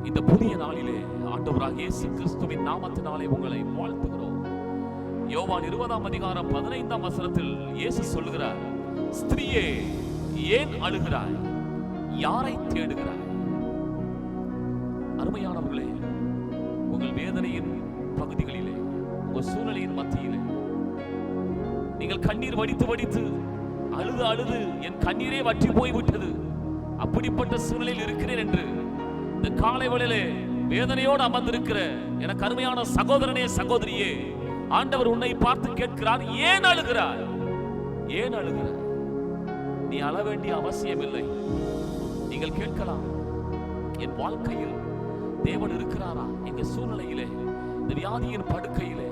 இந்த புதிய நாளிலே ஆண்டவராகிய இயேசு கிறிஸ்துவின் நாமத்தினாலே உங்களை வாழ்த்துகிறோம். யோவான் 20:15 இயேசு சொல்லுகிறார், ஸ்திரீயே ஏன் அழுகிறாய்? யாரை தேடுகிறாய்? அருமையானவர்களே, உங்கள் வேதனையின் பகுதிகளிலே, உங்கள் சூழ்நிலையின் மத்தியிலே நீங்கள் கண்ணீர் வடித்து வடித்து அழுது அழுது என் கண்ணீரே வற்றி போய்விட்டது, அப்படிப்பட்ட சூழ்நிலையில் இருக்கிறேன் என்று இந்த காலை வேளையிலே வேதனையோடு அமர்ந்திருக்கிற எனக்கு அருமையான சகோதரனே, சகோதரியே, ஆண்டவர் உன்னை பார்த்து கேட்கிறார், ஏன் அழுகிறாய்? ஏன் அழுகிறாய்? நீ அழ வேண்டிய அவசியம் இல்லை. நீங்கள் கேட்கலாம், என் வாழ்க்கையில் தேவன் இருக்கிறாரா? எங்க சூழ்நிலையிலே, இந்த வியாதியின் படுக்கையிலே,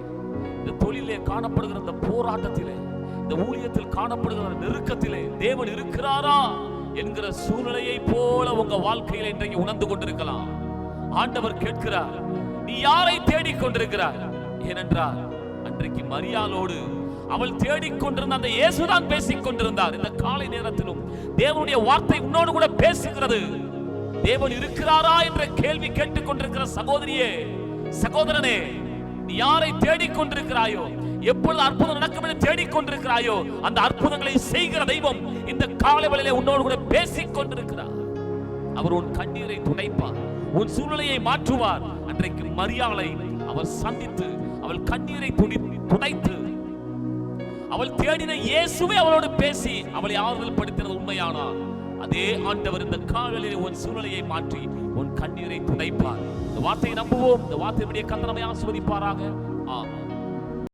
இந்த தொழிலே காணப்படுகிற இந்த போராட்டத்திலே, இந்த ஊழியத்தில் காணப்படுகிற நெருக்கத்திலே தேவன் இருக்கிறாரா என்கிற சூழ்நிலையை போல உங்க வாழ்க்கையில் இன்றைக்கு உணர்ந்து கொண்டிருக்கலாம். ஆண்டவர் கேட்கிறார், நீ யாரை தேடிக்கொண்டிருக்கிறார்? ஏனென்றால் அன்றைக்கு மரியாளோடு அவள் தேடிக்கொண்டிருந்த அந்த இயேசுதான் பேசிக் கொண்டிருந்தார். இந்த காலை நேரத்திலும் தேவனுடைய வார்த்தை உன்னோடு கூட பேசுகிறது. தேவன் இருக்கிறாரா என்ற கேள்வி கேட்டுக் கொண்டிருக்கிற சகோதரியே, சகோதரனே, நீ யாரை தேடிக்கொண்டிருக்கிறாயோ, எப்பொழுது அற்புதம் நடக்கும் என்று தேடிக்கொண்டிருக்கிறாயோ, அந்த அற்புதங்களை செய்கிற தெய்வம் இந்த காலை வேளையிலே உன்னோடு கூட பேசிக் கொண்டிருக்கிறார். அவர் உன் கண்ணீரை துடைப்பார், உன் சூழ்நிலையை மாற்றுவார். அன்றைக்கு மரியாளை அவர் சந்தித்து அவள் கண்ணீரை துடைத்து அவள் தேடின இயேசுவே அவளோடு பேசி அவளை ஆறுதல் படுத்தினது உண்மையானார். அதே ஆண்டவர் இந்த காலையிலே உன் சூழ்நிலையை மாற்றி உன் கண்ணீரை துடைப்பார். இந்த வார்த்தையை நம்புவோம். இந்த வார்த்தையுடைய கர்த்தர் நம்மை ஆசீர்வதிப்பாராக.